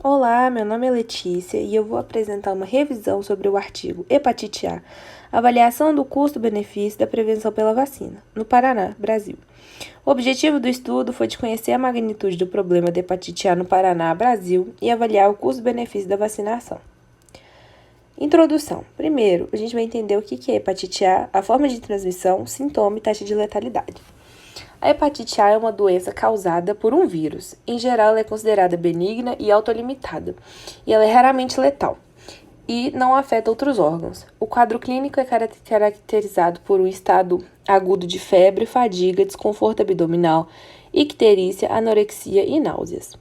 Olá, meu nome é Letícia e eu vou apresentar uma revisão sobre o artigo Hepatite A, avaliação do custo-benefício da prevenção pela vacina, no Paraná, Brasil. O objetivo do estudo foi de conhecer a magnitude do problema de hepatite A no Paraná, Brasil, e avaliar o custo-benefício da vacinação. Introdução. Primeiro, a gente vai entender o que é hepatite a forma de transmissão, sintoma e taxa de letalidade. A hepatite A é uma doença causada por um vírus. Em geral, ela é considerada benigna e autolimitada, e ela é raramente letal e não afeta outros órgãos. O quadro clínico é caracterizado por um estado agudo de febre, fadiga, desconforto abdominal, icterícia, anorexia e náuseas.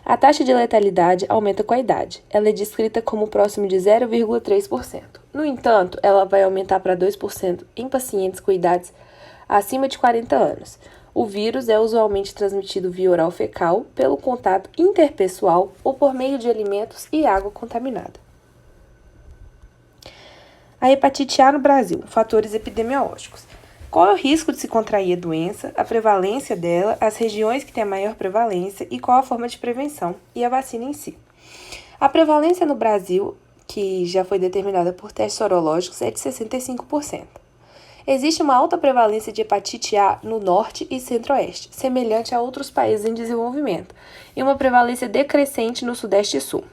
A taxa de letalidade aumenta com a idade. Ela é descrita como próximo de 0,3%. No entanto, ela vai aumentar para 2% em pacientes com idades acima de 40 anos. O vírus é usualmente transmitido via oral fecal, pelo contato interpessoal ou por meio de alimentos e água contaminada. A hepatite A no Brasil, fatores epidemiológicos. Qual é o risco de se contrair a doença, a prevalência dela, as regiões que têm a maior prevalência e qual a forma de prevenção e a vacina em si. A prevalência no Brasil, que já foi determinada por testes sorológicos, é de 65%. Existe uma alta prevalência de hepatite A no norte e centro-oeste, semelhante a outros países em desenvolvimento, e uma prevalência decrescente no sudeste e sul.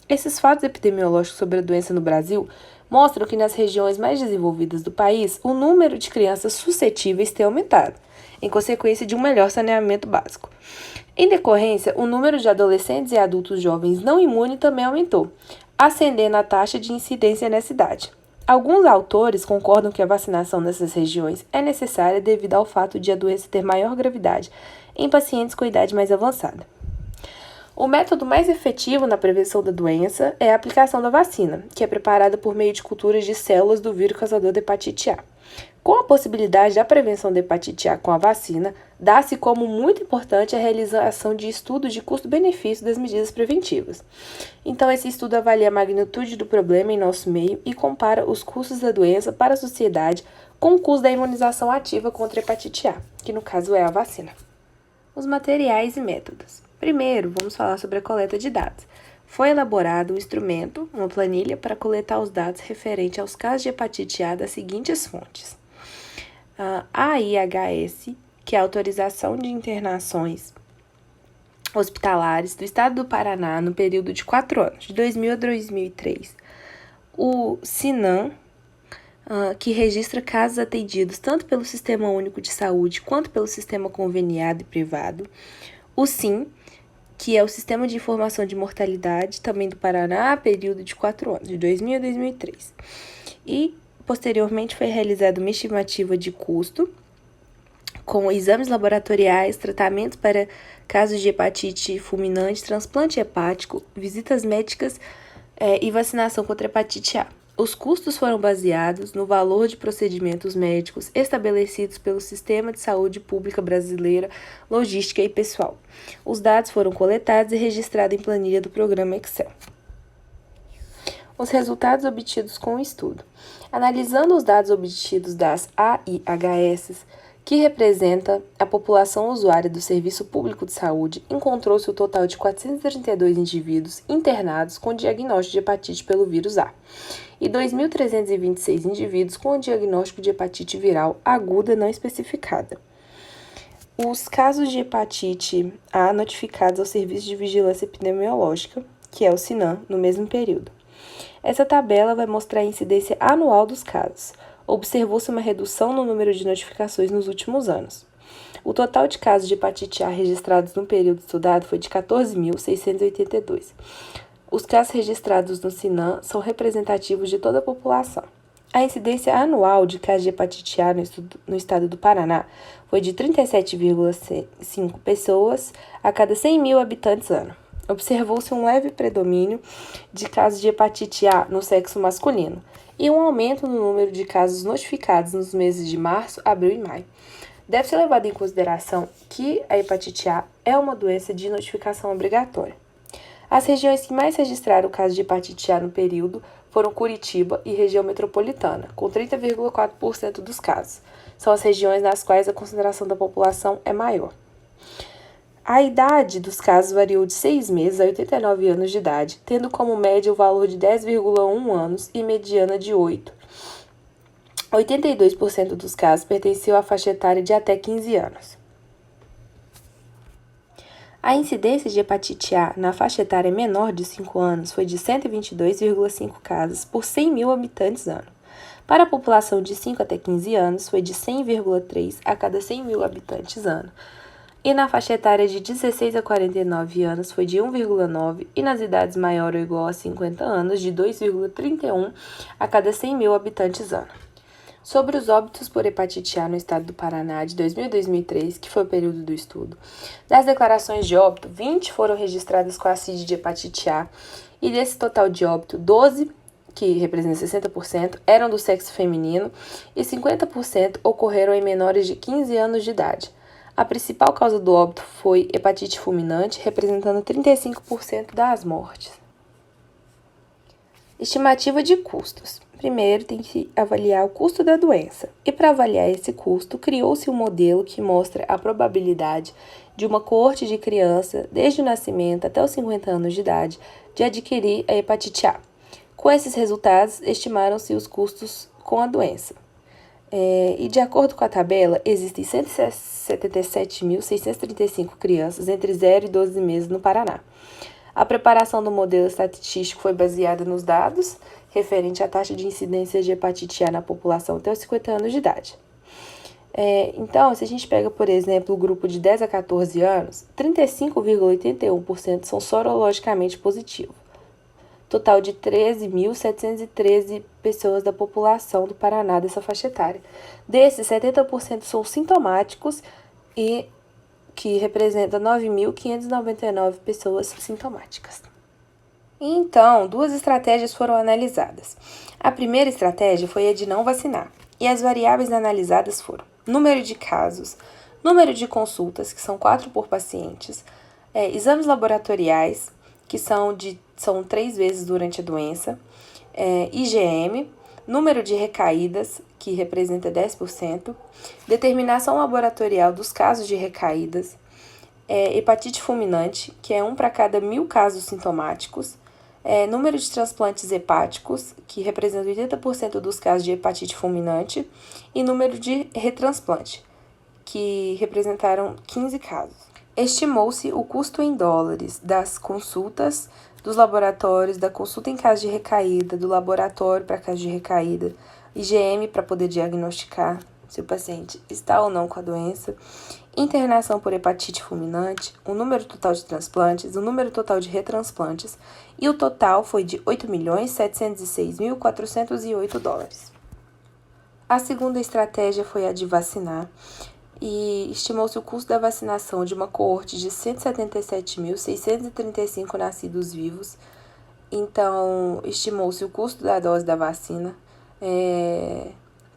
Esses fatos epidemiológicos sobre a doença no Brasil mostram que nas regiões mais desenvolvidas do país, o número de crianças suscetíveis tem aumentado, em consequência de um melhor saneamento básico. Em decorrência, o número de adolescentes e adultos jovens não imunes também aumentou, ascendendo a taxa de incidência nessa idade. Alguns autores concordam que a vacinação nessas regiões é necessária devido ao fato de a doença ter maior gravidade em pacientes com idade mais avançada. O método mais efetivo na prevenção da doença é a aplicação da vacina, que é preparada por meio de culturas de células do vírus causador da hepatite A. Com a possibilidade da prevenção da hepatite A com a vacina, dá-se como muito importante a realização de estudos de custo-benefício das medidas preventivas. Então, esse estudo avalia a magnitude do problema em nosso meio e compara os custos da doença para a sociedade com o custo da imunização ativa contra a hepatite A, que no caso é a vacina. Os materiais e métodos. Primeiro, vamos falar sobre a coleta de dados. Foi elaborado um instrumento, uma planilha, para coletar os dados referentes aos casos de hepatite A das seguintes fontes. A AIHS, que é a autorização de internações hospitalares do estado do Paraná no período de 4 anos, de 2000 a 2003. O SINAM, que registra casos atendidos tanto pelo Sistema Único de Saúde quanto pelo Sistema Conveniado e Privado. O SIM, que é o Sistema de Informação de Mortalidade, também do Paraná, período de 4 anos, de 2000 a 2003. E, posteriormente, foi realizada uma estimativa de custo com exames laboratoriais, tratamentos para casos de hepatite fulminante, transplante hepático, visitas médicas e vacinação contra a hepatite A. Os custos foram baseados no valor de procedimentos médicos estabelecidos pelo Sistema de Saúde Pública Brasileira, Logística e Pessoal. Os dados foram coletados e registrados em planilha do programa Excel. Os resultados obtidos com o estudo. Analisando os dados obtidos das AIHS, que representa a população usuária do Serviço Público de Saúde, encontrou-se o total de 432 indivíduos internados com diagnóstico de hepatite pelo vírus A e 2.326 indivíduos com diagnóstico de hepatite viral aguda não especificada. Os casos de hepatite A notificados ao Serviço de Vigilância Epidemiológica, que é o SINAM, no mesmo período. Essa tabela vai mostrar a incidência anual dos casos. Observou-se uma redução no número de notificações nos últimos anos. O total de casos de hepatite A registrados no período estudado foi de 14.682. Os casos registrados no SINAM são representativos de toda a população. A incidência anual de casos de hepatite A no estado do Paraná foi de 37,5 pessoas a cada 100 mil habitantes ano. Observou-se um leve predomínio de casos de hepatite A no sexo masculino e um aumento no número de casos notificados nos meses de março, abril e maio. Deve ser levado em consideração que a hepatite A é uma doença de notificação obrigatória. As regiões que mais registraram casos de hepatite A no período foram Curitiba e região metropolitana, com 30,4% dos casos. São as regiões nas quais a concentração da população é maior. A idade dos casos variou de 6 meses a 89 anos de idade, tendo como média o valor de 10,1 anos e mediana de 8. 82% dos casos pertenciam à faixa etária de até 15 anos. A incidência de hepatite A na faixa etária menor de 5 anos foi de 122,5 casos por 100 mil habitantes ano. Para a população de 5 até 15 anos, foi de 100,3 a cada 100 mil habitantes ano. E na faixa etária de 16 a 49 anos foi de 1,9 e nas idades maior ou igual a 50 anos de 2,31 a cada 100 mil habitantes ano. Sobre os óbitos por hepatite A no estado do Paraná de 2000 a 2003, que foi o período do estudo, das declarações de óbito, 20 foram registradas com a CID de hepatite A e desse total de óbito, 12, que representa 60%, eram do sexo feminino e 50% ocorreram em menores de 15 anos de idade. A principal causa do óbito foi hepatite fulminante, representando 35% das mortes. Estimativa de custos. Primeiro, tem que avaliar o custo da doença. E para avaliar esse custo, criou-se um modelo que mostra a probabilidade de uma coorte de criança, desde o nascimento até os 50 anos de idade, de adquirir a hepatite A. Com esses resultados, estimaram-se os custos com a doença. E de acordo com a tabela, existem 177.635 crianças entre 0 e 12 meses no Paraná. A preparação do modelo estatístico foi baseada nos dados referente à taxa de incidência de hepatite A na população até os 50 anos de idade. Então, se a gente pega, por exemplo, o grupo de 10 a 14 anos, 35,81% são sorologicamente positivos. Total de 13.713 pessoas da população do Paraná dessa faixa etária. Desses, 70% são sintomáticos e que representa 9.599 pessoas sintomáticas. Então, duas estratégias foram analisadas. A primeira estratégia foi a de não vacinar, e as variáveis analisadas foram número de casos, número de consultas, que são 4 por pacientes, exames laboratoriais, que são 3 vezes durante a doença, IgM, número de recaídas, que representa 10%, determinação laboratorial dos casos de recaídas, hepatite fulminante, que é 1 para cada 1.000 casos sintomáticos, número de transplantes hepáticos, que representa 80% dos casos de hepatite fulminante, e número de retransplante, que representaram 15 casos. Estimou-se o custo em dólares das consultas, dos laboratórios, da consulta em caso de recaída, do laboratório para caso de recaída, IgM para poder diagnosticar se o paciente está ou não com a doença, internação por hepatite fulminante, o número total de transplantes, o número total de retransplantes, e o total foi de $8.706.408. A segunda estratégia foi a de vacinar, e estimou-se o custo da vacinação de uma coorte de 177.635 nascidos vivos. Então, estimou-se o custo da dose da vacina.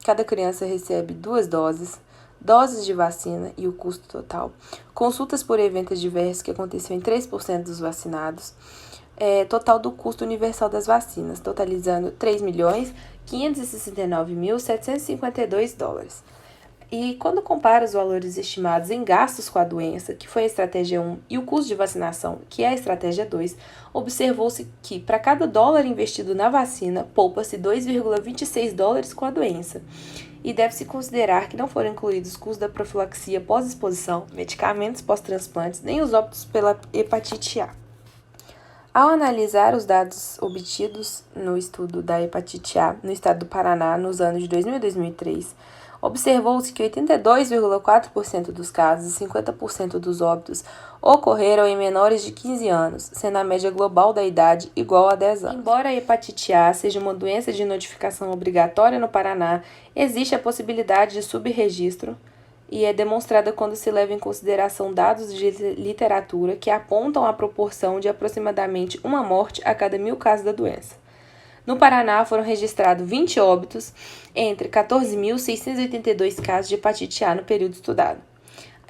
Cada criança recebe 2 doses de vacina e o custo total. Consultas por eventos diversos que aconteceu em 3% dos vacinados. Total do custo universal das vacinas, totalizando $3.569.752. E quando compara os valores estimados em gastos com a doença, que foi a estratégia 1, e o custo de vacinação, que é a estratégia 2, observou-se que para cada dólar investido na vacina, poupa-se $2,26 com a doença. E deve-se considerar que não foram incluídos os custos da profilaxia pós-exposição, medicamentos pós-transplantes, nem os óbitos pela hepatite A. Ao analisar os dados obtidos no estudo da hepatite A no estado do Paraná nos anos de 2000 e 2003, observou-se que 82,4% dos casos e 50% dos óbitos ocorreram em menores de 15 anos, sendo a média global da idade igual a 10 anos. Embora a hepatite A seja uma doença de notificação obrigatória no Paraná, existe a possibilidade de subregistro e é demonstrada quando se leva em consideração dados de literatura que apontam a proporção de aproximadamente uma morte a cada 1.000 casos da doença. No Paraná, foram registrados 20 óbitos entre 14.682 casos de hepatite A no período estudado.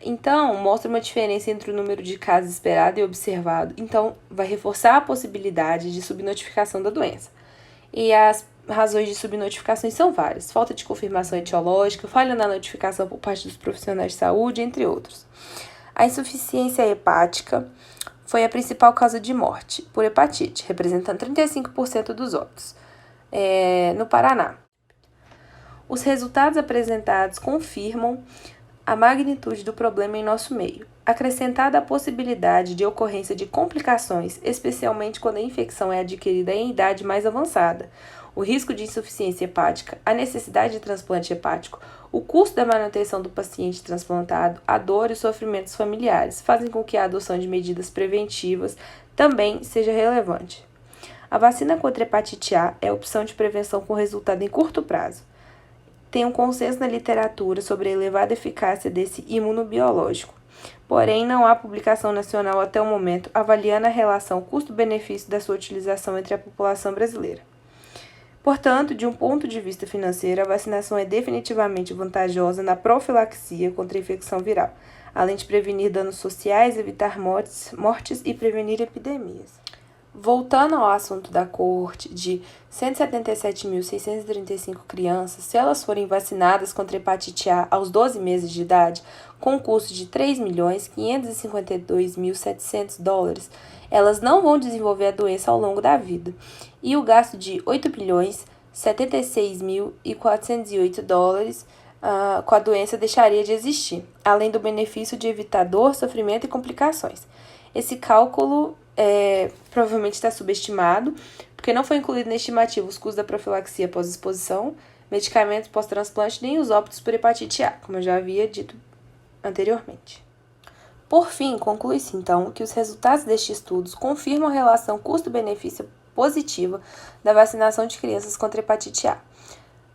Então, mostra uma diferença entre o número de casos esperado e observado. Então, vai reforçar a possibilidade de subnotificação da doença. E as razões de subnotificações são várias. Falta de confirmação etiológica, falha na notificação por parte dos profissionais de saúde, entre outros. A insuficiência hepática foi a principal causa de morte por hepatite, representando 35% dos óbitos, no Paraná. Os resultados apresentados confirmam a magnitude do problema em nosso meio, acrescentada a possibilidade de ocorrência de complicações, especialmente quando a infecção é adquirida em idade mais avançada, o risco de insuficiência hepática, a necessidade de transplante hepático, o custo da manutenção do paciente transplantado, a dor e os sofrimentos familiares fazem com que a adoção de medidas preventivas também seja relevante. A vacina contra a hepatite A é a opção de prevenção com resultado em curto prazo. Tem um consenso na literatura sobre a elevada eficácia desse imunobiológico. Porém, não há publicação nacional até o momento avaliando a relação custo-benefício da sua utilização entre a população brasileira. Portanto, de um ponto de vista financeiro, a vacinação é definitivamente vantajosa na profilaxia contra a infecção viral, além de prevenir danos sociais, evitar mortes e prevenir epidemias. Voltando ao assunto da coorte de 177.635 crianças, se elas forem vacinadas contra hepatite A aos 12 meses de idade, com um custo de $3.552.700, elas não vão desenvolver a doença ao longo da vida. E o gasto de $8.076.408 com a doença deixaria de existir, além do benefício de evitar dor, sofrimento e complicações. Esse cálculo provavelmente está subestimado, porque não foi incluído na estimativa os custos da profilaxia pós-exposição, medicamentos pós-transplante, nem os óbitos por hepatite A, como eu já havia dito anteriormente. Por fim, conclui-se então que os resultados destes estudos confirmam a relação custo-benefício positiva da vacinação de crianças contra hepatite A.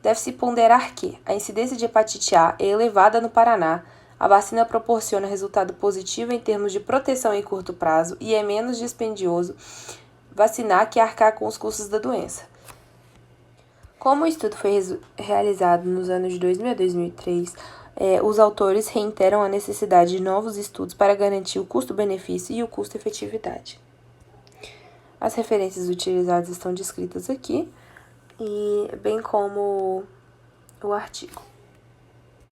Deve-se ponderar que a incidência de hepatite A é elevada no Paraná. A vacina proporciona resultado positivo em termos de proteção em curto prazo e é menos dispendioso vacinar que arcar com os custos da doença. Como o estudo foi realizado nos anos de 2000 a 2003, os autores reiteram a necessidade de novos estudos para garantir o custo-benefício e o custo-efetividade. As referências utilizadas estão descritas aqui, bem como o artigo.